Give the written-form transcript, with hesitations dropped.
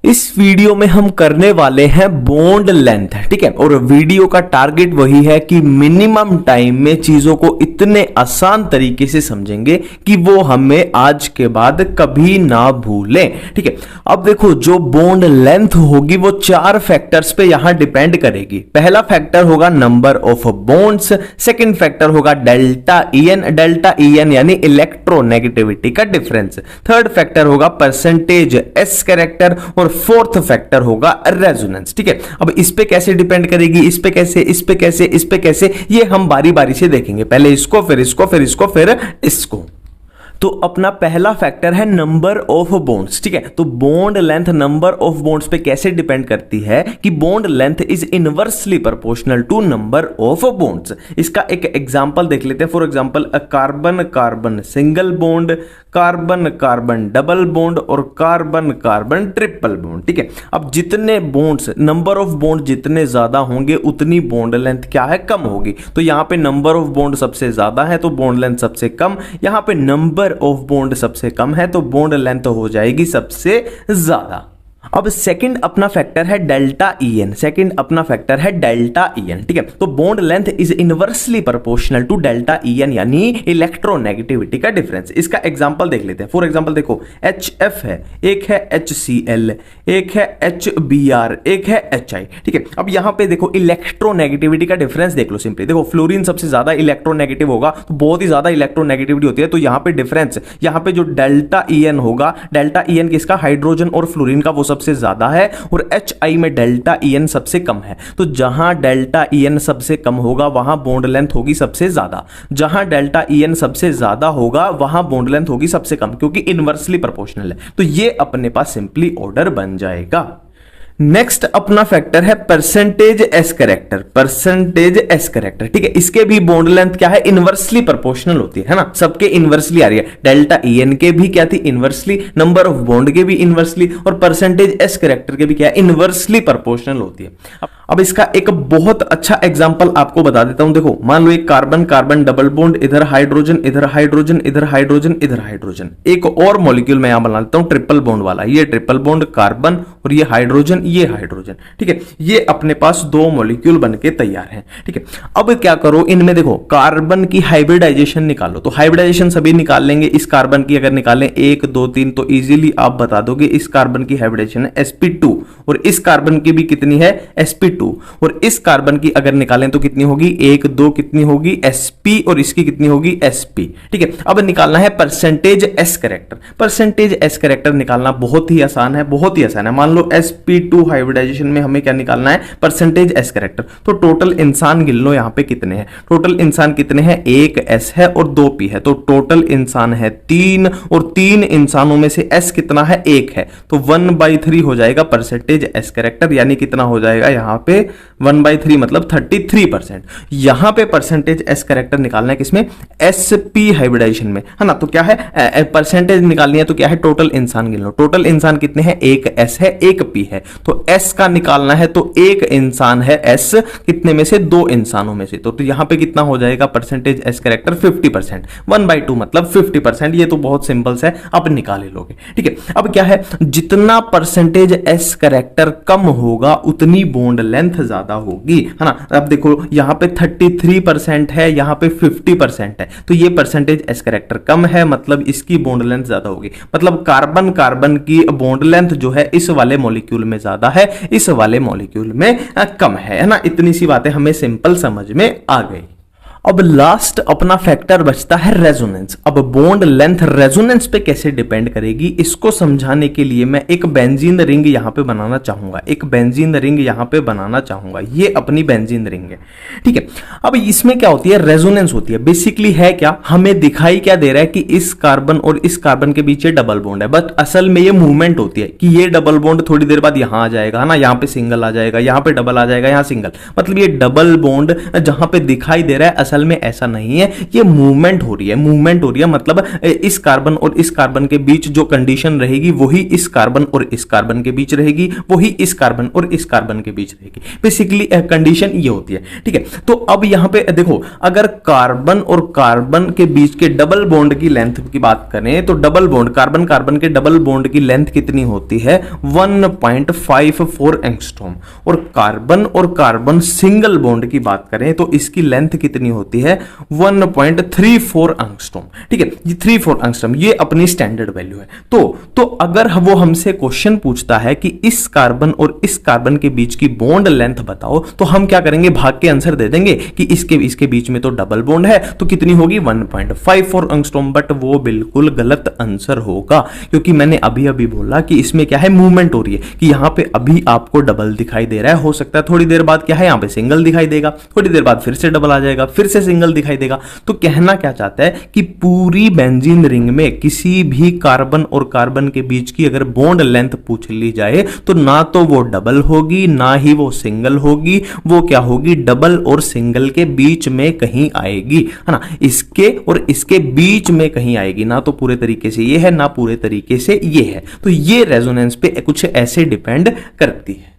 इस वीडियो में हम करने वाले हैं बॉन्ड लेंथ, ठीक है। और वीडियो का टारगेट वही है कि मिनिमम टाइम में चीजों को इतने आसान तरीके से समझेंगे कि वो हमें आज के बाद कभी ना भूलें, ठीक है। अब देखो, जो बॉन्ड लेंथ होगी वो 4 फैक्टर्स पे यहां डिपेंड करेगी। पहला फैक्टर होगा number of bonds, second factor होगा डेल्टा ईएन यानी इलेक्ट्रोनेगेटिविटी का डिफरेंस, थर्ड फैक्टर होगा परसेंटेज एस कैरेक्टर और फोर्थ फैक्टर होगा रेजोनेंस, ठीक है। अब इस पे कैसे डिपेंड करेगी, इस पे कैसे, इस पे कैसे, इस पे कैसे, ये हम बारी बारी से देखेंगे। पहले इसको, फिर इसको, फिर इसको, फिर इसको। तो अपना पहला फैक्टर है नंबर ऑफ बॉन्ड्स, ठीक है। तो bond length number of bonds पे कैसे डिपेंड करती है कि bond length is inversely proportional to number of bonds. इसका एक एग्जांपल देख लेते हैं। For example, carbon carbon single bond, carbon carbon double bond और कार्बन कार्बन ट्रिपल बॉन्ड, ठीक है। अब जितने बॉन्ड्स, नंबर ऑफ बॉन्ड जितने ज्यादा होंगे उतनी बॉन्ड लेंथ क्या है, कम होगी। तो यहां पे नंबर ऑफ बॉन्ड सबसे ज्यादा है तो बॉन्ड लेंथ सबसे कम, यहां पे नंबर ऑफ बॉन्ड सबसे कम है तो बॉन्ड लेंथ हो जाएगी सबसे ज्यादा। अब सेकंड अपना फैक्टर है डेल्टा ईएन, सेकंड अपना फैक्टर है डेल्टा ईएन, ठीक है। तो bond length is inversely proportional to delta EN यानी इलेक्ट्रोनेगेटिविटी का डिफरेंस। इसका एग्जांपल देख लेते हैं। फॉर एग्जांपल देखो, HF है, एक है HCl, एक है HBr, एक है HI, ठीक है। अब यहां पे देखो इलेक्ट्रोनेगेटिविटी का डिफरेंस देख लो सिंपली। देखो फ्लोरीन सबसे ज्यादा इलेक्ट्रोनेगेटिव होगा तो बहुत ही ज्यादा इलेक्ट्रोनेगेटिविटी होती है, तो यहां पे डिफरेंस, यहां पे जो डेल्टा ईएन होगा, डेल्टा ईएन किसका, हाइड्रोजन और फ्लोरीन का, वो सबसे ज्यादा है और HI में डेल्टा ईएन सबसे कम है। तो जहां डेल्टा ईएन सबसे कम होगा वहां बॉन्ड लेंथ होगी सबसे ज्यादा, जहां डेल्टा ईएन सबसे ज्यादा होगा वहां बॉन्ड लेंथ होगी सबसे कम, क्योंकि इनवर्सली प्रोपोर्शनल है। तो ये अपने पास सिंपली ऑर्डर बन जाएगा। नेक्स्ट अपना फैक्टर है percentage S character, percentage S character, ठीक है। इसके भी बॉन्ड लेंथ क्या है, इनवर्सली प्रोपोर्शनल होती है ना, सबके इनवर्सली आ रही है। डेल्टा ईएन के भी क्या थी, इनवर्सली, नंबर ऑफ बॉन्ड के भी इनवर्सली, और परसेंटेज एस कैरेक्टर के भी क्या है, इनवर्सली प्रोपोर्शनल होती है। अब इसका एक बहुत अच्छा एग्जांपल आपको बता देता हूं। देखो, मान लो एक कार्बन कार्बन डबल बॉन्ड, इधर हाइड्रोजन, इधर हाइड्रोजन, इधर हाइड्रोजन, इधर हाइड्रोजन। एक और मॉलिक्यूल मैं यहां बना लेता हूं, ट्रिपल बॉन्ड वाला। ये ट्रिपल बॉन्ड कार्बन और ये हाइड्रोजन, ये हाइड्रोजन, ठीक है। ये अपने पास 2 मॉलिक्यूल बनके तैयार हैं, ठीक है। अब क्या करो, इनमें देखो कार्बन की हाइब्रिडाइजेशन निकालो। तो हाइब्रिडाइजेशन सभी निकाल लेंगे। इस कार्बन की अगर निकालें 1 2 3 तो इजीली आप बता दोगे इस कार्बन की हाइब्रिडाइजेशन है sp2 और इस कार्बन की भी कितनी है, sp2, और इस कार्बन की अगर निकालें तो कितनी होगी, 1 2 कितनी होगी, sp, और इसकी कितनी होगी, sp, ठीक है। अब निकालना है percentage S character. Percentage S character निकालना बहुत ही आसान है, बहुत ही आसान है। मान लो sp2 हाइब्रिडाइजेशन में हमें क्या निकालना है, परसेंटेज एस कैरेक्टर। तो टोटल इंसान गिन लो यहां पे कितने हैं, टोटल इंसान कितने हैं, 1 s है और 2 p है, तो टोटल इंसान है 3, और 3 इंसानों में से s कितना है, 1 है, तो 1/3 हो जाएगा परसेंटेज एस कैरेक्टर, यानी कितना हो जाएगा यहां पे 1/3 मतलब 33%। यहां पे परसेंटेज एस कैरेक्टर निकालना है किसमें, sp हाइब्रिडाइजेशन में, है ना। तो क्या है, परसेंटेज निकालनी है तो क्या है, टोटल इंसान गिन लो। टोटल इंसान कितने हैं, 1 s है, 1 p है, तो s का निकालना है तो 1 इंसान है, s कितने में से, 2 इंसानों में से। तो यहां पे कितना हो जाएगा परसेंटेज एस कैरेक्टर, 50%, 1/2 मतलब 50%। ये तो बहुत सिंपल है, अब निकाल ही लोगे, ठीक है। अब क्या है, जितना परसेंटेज एस कैरेक्टर कम होगा उतनी बॉन्ड लेंथ ज्यादा होगी, है ना। अब देखो यहां पे 33% है, यहां पे 50% है, तो ये परसेंटेज एस कैरेक्टर कम है, मतलब इसकी बॉन्ड लेंथ ज्यादा होगी। मतलब कार्बन कार्बन की बॉन्ड लेंथ जो है इस वाले मॉलिक्यूल में ज्यादा है, इस वाले मॉलिक्यूल में कम है ना। इतनी सी बातें हमें सिंपल समझ में आ गई। अब लास्ट अपना फैक्टर बचता है रेजोनेंस। अब बॉन्ड लेंथ रेजोनेंस पे कैसे डिपेंड करेगी, इसको समझाने के लिए मैं एक बेंजीन रिंग यहां पे बनाना चाहूंगा, एक बेंजीन रिंग यहां पे बनाना चाहूंगा। ये अपनी बेंजीन रिंग है, ठीक है। अब इसमें क्या होती है, रेजोनेंस होती है। बेसिकली है क्या, हमें दिखाई क्या दे रहा है कि इस कार्बन और इस कार्बन के बीच डबल बॉन्ड है, बट असल में ये मूवमेंट होती है कि ये डबल बॉन्ड थोड़ी देर बाद यहां आ जाएगा, है ना। यहां पे सिंगल आ जाएगा, यहां पे डबल आ जाएगा, यहां सिंगल, मतलब ये डबल बॉन्ड जहां पे दिखाई दे रहा है असल असल में ऐसा नहीं है, ये मूवमेंट हो रही है, मूवमेंट हो रही है, मतलब इस कार्बन और इस कार्बन के बीच जो कंडीशन रहेगी वही इस कार्बन और इस कार्बन के बीच रहेगी, वही इस कार्बन और इस कार्बन के बीच रहेगी। बेसिकली कंडीशन ये होती है, ठीक है। तो अब यहां पे देखो, अगर कार्बन और कार्बन के बीच के डबल बॉन्ड की लेंथ की बात करें तो डबल बॉन्ड, कार्बन कार्बन के डबल बॉन्ड की लेंथ कितनी होती है, 1.54 एंगस्ट्रॉम। और कार्बन और कार्बन सिंगल बॉन्ड की बात करें तो इसकी लेंथ कितनी होती है, 1.34 एंगस्ट्रॉम, ठीक है। ये 34 एंगस्ट्रॉम ये अपनी स्टैंडर्ड वैल्यू है। तो अगर वो हमसे क्वेश्चन पूछता है कि इस कार्बन और इस कार्बन के बीच की बॉन्ड लेंथ बताओ, तो हम क्या करेंगे, भाग के आंसर दे देंगे कि इसके बीच में तो डबल बॉन्ड है, तो कितनी होगी 1.54 एंगस्ट्रॉम। बट वो बिल्कुल गलत आंसर होगा, क्योंकि मैंने अभी अभी बोला कि इसमें क्या है, मूवमेंट हो रही है, कि यहां पे अभी आपको डबल दिखाई दे रहा है, हो सकता है थोड़ी देर बाद क्या है, यहां पे सिंगल दिखाई देगा, थोड़ी देर बाद फिर से डबल आ जाएगा, फिर से सिंगल दिखाई देगा। तो कहना क्या चाहता है कि पूरी बेंजीन रिंग में किसी भी कार्बन और कार्बन के बीच की अगर बॉन्ड लेंथ पूछ ली जाए तो ना तो वो डबल होगी, ना ही वो सिंगल होगी, वो क्या होगी, डबल और सिंगल के बीच में कहीं आएगी, है ना, इसके और इसके बीच में कहीं आएगी, ना तो पूरे तरीके से ये है, ना पूरे तरीके से ये है। तो ये रेजोनेंस पे कुछ ऐसे डिपेंड करती है।